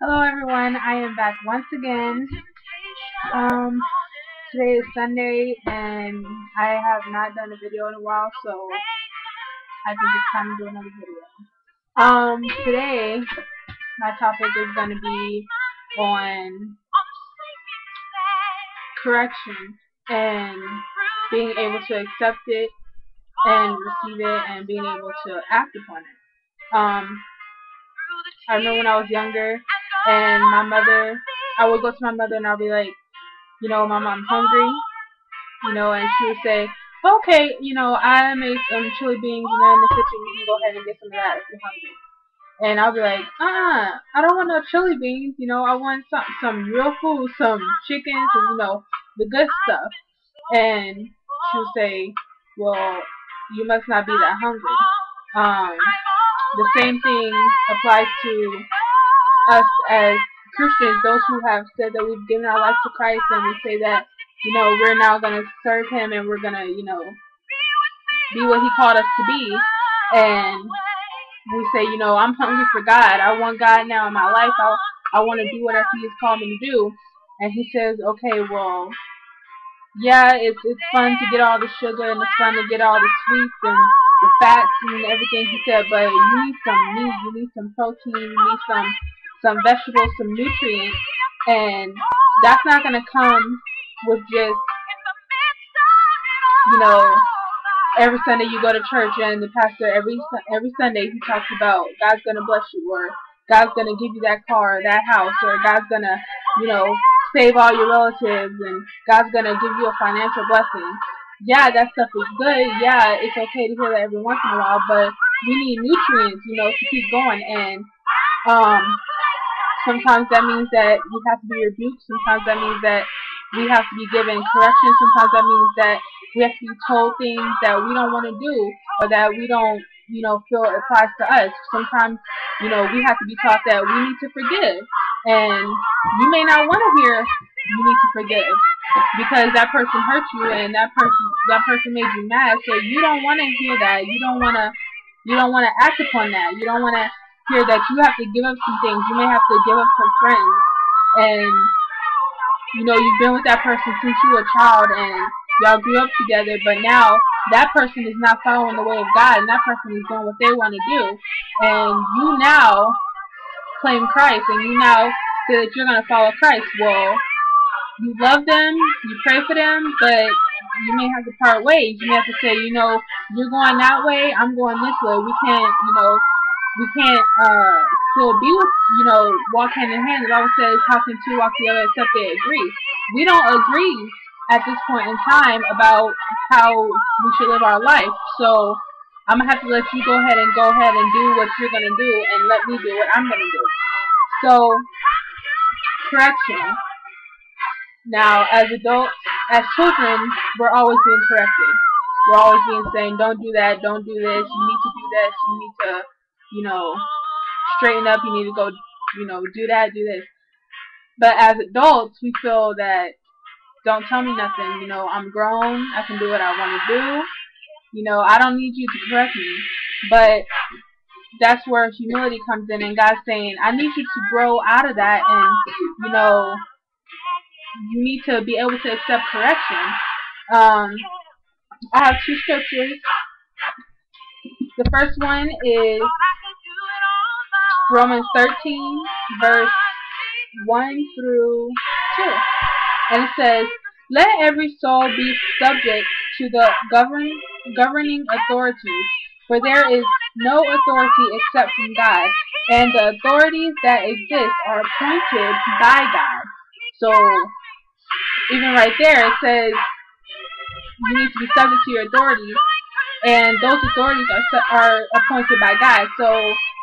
Hello everyone, I am back once again. Um, Today is Sunday and I have not done a video in a while, so I think it's time to do another video. Today my topic is going to be on correction and being able to accept it and receive it and being able to act upon it. I remember when I was younger and I would go to my mother and I'll be like, Mom, I'm hungry, and she would say, okay, I made some chili beans and they're in the kitchen, you can go ahead and get some of that if you're hungry. And I'll be like, I don't want no chili beans, I want some real food, some chicken, some, the good stuff. And she would say, well, you must not be that hungry. Um, the same thing applies to us as Christians, those who have said that we've given our life to Christ and we say that, we're now going to serve Him and we're going to, be what He called us to be. And we say, I'm hungry for God. I want God now in my life. I want to do whatever He has called me to do. And He says, okay, well, yeah, it's fun to get all the sugar and it's fun to get all the sweets and the fats and everything, He said, but you need some meat, you need some protein, you need some vegetables, some nutrients, and that's not going to come with just, every Sunday you go to church and the pastor every Sunday he talks about God's going to bless you, or God's going to give you that car or that house, or God's going to, save all your relatives, and God's going to give you a financial blessing. Yeah, that stuff is good. Yeah, it's okay to hear that every once in a while, but we need nutrients, to keep going. And sometimes that means that we have to be rebuked. Sometimes that means that we have to be given correction. Sometimes that means that we have to be told things that we don't want to do or that we don't, feel applies to us. Sometimes, we have to be taught that we need to forgive. And you may not want to hear you need to forgive because that person hurt you and that person made you mad. So you don't want to hear that. You don't want to act upon that. You don't want to hear that you have to give up some things. You may have to give up some friends. And, you've been with that person since you were a child and y'all grew up together, but now that person is not following the way of God and that person is doing what they want to do. And you now claim Christ and you now say that you're going to follow Christ. Well, you love them, you pray for them, but you may have to part ways. You may have to say, you're going that way, I'm going this way. We can't still be with, walk hand in hand. The Bible says, how can two walk together except they agree? We don't agree at this point in time about how we should live our life. So I'm going to have to let you go ahead and do what you're going to do and let me do what I'm going to do. So, correction. Now, as adults, as children, we're always being corrected. We're always being saying, don't do that, don't do this, you need to do this, you need to, straighten up, you need to go, do that, do this. But as adults, we feel that, don't tell me nothing, I'm grown, I can do what I want to do, I don't need you to correct me. But that's where humility comes in, and God's saying, I need you to grow out of that, and, you need to be able to accept correction. I have two scriptures. The first one is Romans 13, verse 1 through 2. And it says, let every soul be subject to the governing authorities, for there is no authority except from God, and the authorities that exist are appointed by God. So, even right there, it says you need to be subject to your authorities, and those authorities are appointed by God. So,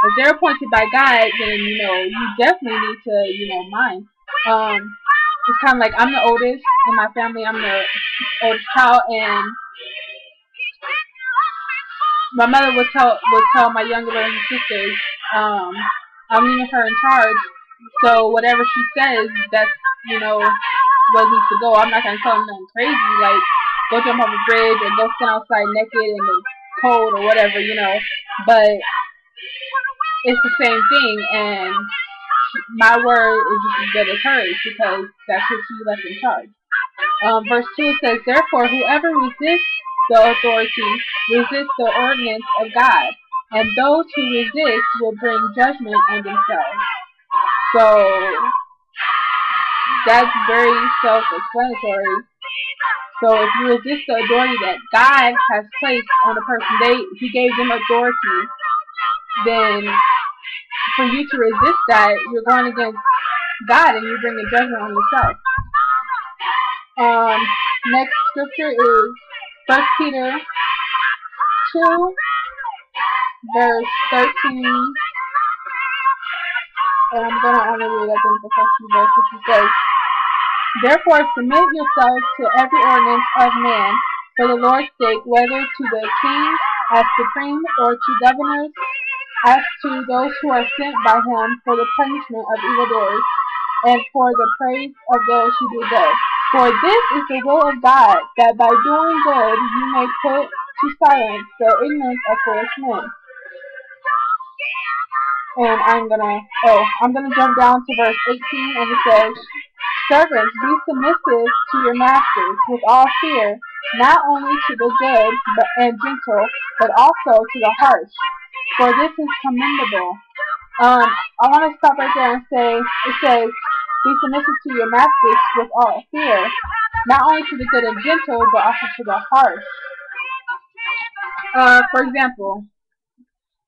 if they're appointed by God, then, you definitely need to, mind. It's kind of like I'm the oldest in my family. I'm the oldest child, and my mother would tell my younger brothers and sisters, I'm leaving her in charge. So whatever she says, that's where needs to go. I'm not gonna tell them nothing crazy like go jump off a bridge or go stand outside naked in the cold or whatever, But it's the same thing, and my word is just as good as hers because that's what she left in charge. Verse 2 says, therefore, whoever resists the authority resists the ordinance of God, and those who resist will bring judgment on themselves. So that's very self-explanatory. So if you resist the authority that God has placed on a person, He gave them authority, then for you to resist that, you're going against God and you're bringing judgment on yourself. Next scripture is 1 Peter 2, verse 13. And I'm going to only read, I think, the first few verses. It says, therefore, submit yourselves to every ordinance of man for the Lord's sake, whether to the king as supreme or to governors as to those who are sent by him for the punishment of evildoers and for the praise of those who do good. For this is the will of God, that by doing good you may put to silence the ignorance of foolish men. And I'm gonna jump down to verse 18, and it says, servants, be submissive to your masters with all fear, not only to the good and gentle, but also to the harsh. For this is commendable. I want to stop right there and say, it says, be submissive to your masters with all fear, not only to the good and gentle, but also to the harsh. For example,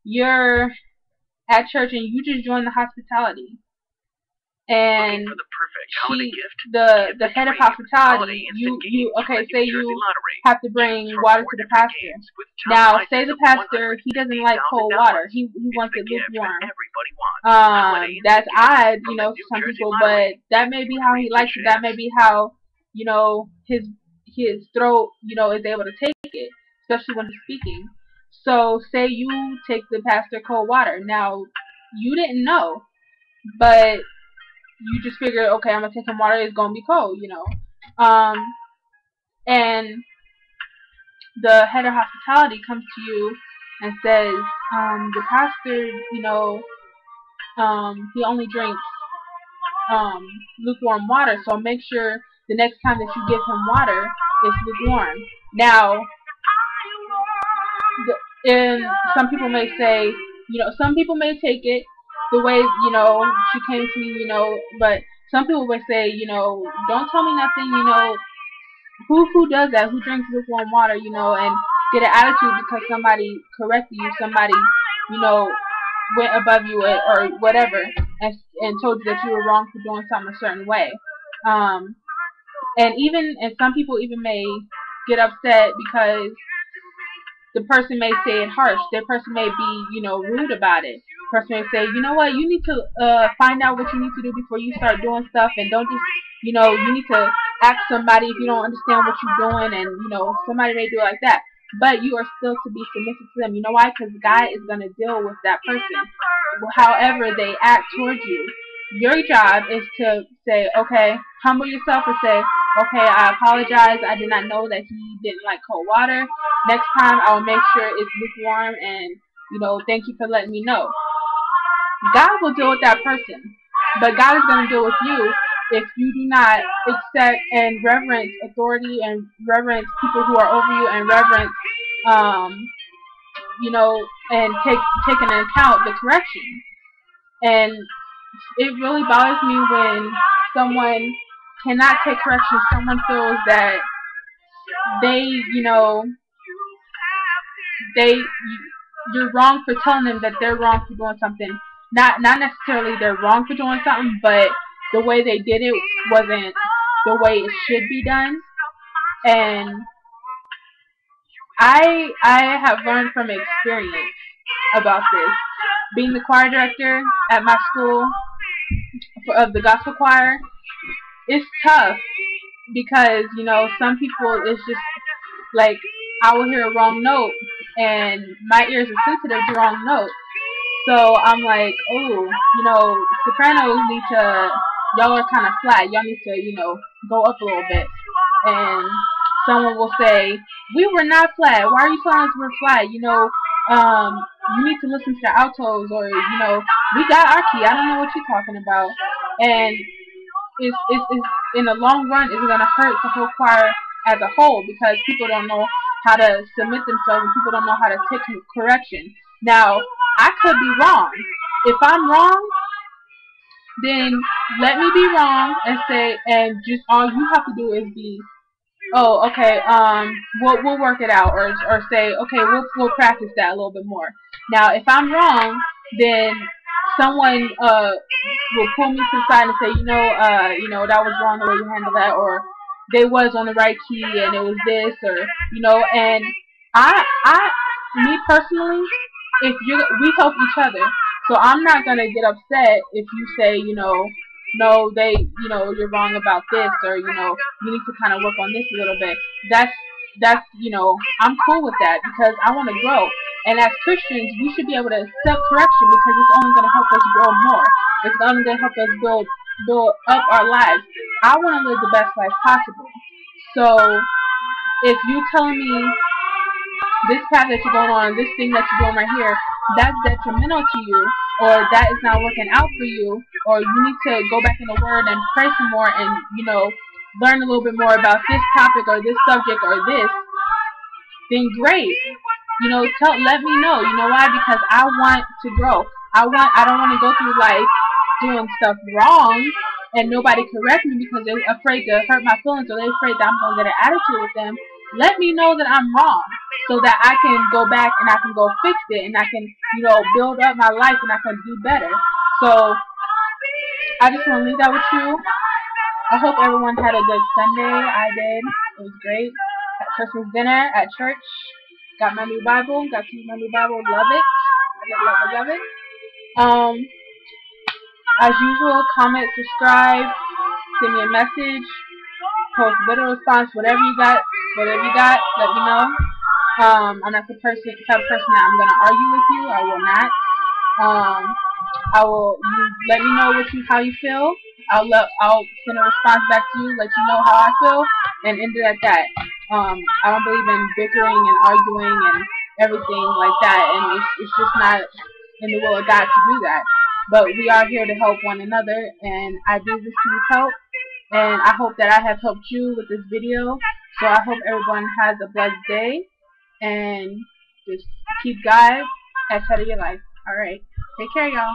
you're at church and you just join the hospitality, and the head of hospitality, say you have to bring water to the pastor. Now, say the pastor, he doesn't like cold water. He wants it lukewarm. That's odd, to some people, but that may be how he likes it. That may be how, his throat, is able to take it, especially when he's speaking. So, say you take the pastor cold water. Now, you didn't know, but you just figure, okay, I'm gonna take some water. It's gonna be cold, And the head of hospitality comes to you and says, the pastor, he only drinks lukewarm water. So make sure the next time that you give him water, it's lukewarm. Now, and some people may say, some people may take it the way, she came to me, but some people would say, don't tell me nothing, who does that? Who drinks lukewarm water, and get an attitude because somebody corrected you, somebody, went above you or whatever, and told you that you were wrong for doing something a certain way. And some people even may get upset because the person may say it harsh. The person may be, rude about it. The person may say, you know what, you need to find out what you need to do before you start doing stuff, and don't just, you need to ask somebody if you don't understand what you're doing, and, somebody may do it like that. But you are still to be submissive to them. You know why? Because God is going to deal with that person, however they act towards you. Your job is to say, okay, humble yourself and say, okay, I apologize. I did not know that he didn't like cold water. Next time, I will make sure it's lukewarm, and, thank you for letting me know. God will deal with that person, but God is going to deal with you if you do not accept and reverence authority and reverence people who are over you and reverence, and take into account the correction. And it really bothers me when someone cannot take correction. Someone feels that you're wrong for telling them that they're wrong for doing something. Not necessarily they're wrong for doing something, but the way they did it wasn't the way it should be done. And I have learned from experience about this. Being the choir director at my school of the gospel choir, it's tough because, some people, it's just like, I will hear a wrong note and my ears are sensitive to wrong notes. So I'm like, oh, sopranos need to, y'all are kind of flat. Y'all need to, go up a little bit. And someone will say, we were not flat. Why are you telling us we're flat? you need to listen to the altos, or we got our key. I don't know what you're talking about. And it's in the long run, is going to hurt the whole choir as a whole, because people don't know how to submit themselves, and people don't know how to take correction. Now, I could be wrong. If I'm wrong, then let me be wrong and say, and just all you have to do is be, oh, okay, we'll work it out, or say, okay, we'll practice that a little bit more. Now, if I'm wrong, then someone will pull me to the side and say, that was wrong the way you handled that, or they was on the right key and it was this, or and me personally, if we help each other, so I'm not gonna get upset if you say, no, you're wrong about this, or you need to kind of work on this a little bit. That's I'm cool with that, because I want to grow. And as Christians, we should be able to accept correction, because it's only going to help us grow more. It's only going to help us build up our lives. I want to live the best life possible. So if you telling me this path that you're going on, this thing that you're doing right here, that's detrimental to you, or that is not working out for you, or you need to go back in the Word and pray some more, and learn a little bit more about this topic or this subject or this, then great. Let me know. You know why? Because I want to grow. I don't want to go through life doing stuff wrong and nobody correct me, because they're afraid to hurt my feelings, or they're afraid that I'm going to get an attitude with them. Let me know that I'm wrong, so that I can go back and I can go fix it, and I can, build up my life, and I can do better. So I just want to leave that with you. I hope everyone had a good Sunday. I did. It was great. Had Christmas dinner at church. Got my new Bible. Got to use my new Bible. Love it. Love it. As usual, comment, subscribe, send me a message, post a video response, whatever you got, let me know. I'm not the type of person that I'm gonna argue with you. I will not. You let me know how you feel. I'll send a response back to you, let you know how I feel, and end it at that. I don't believe in bickering and arguing and everything like that, and it's just not in the will of God to do that. But we are here to help one another, and I do receive help, and I hope that I have helped you with this video. So I hope everyone has a blessed day, and just keep God as head of your life. Alright, take care, y'all.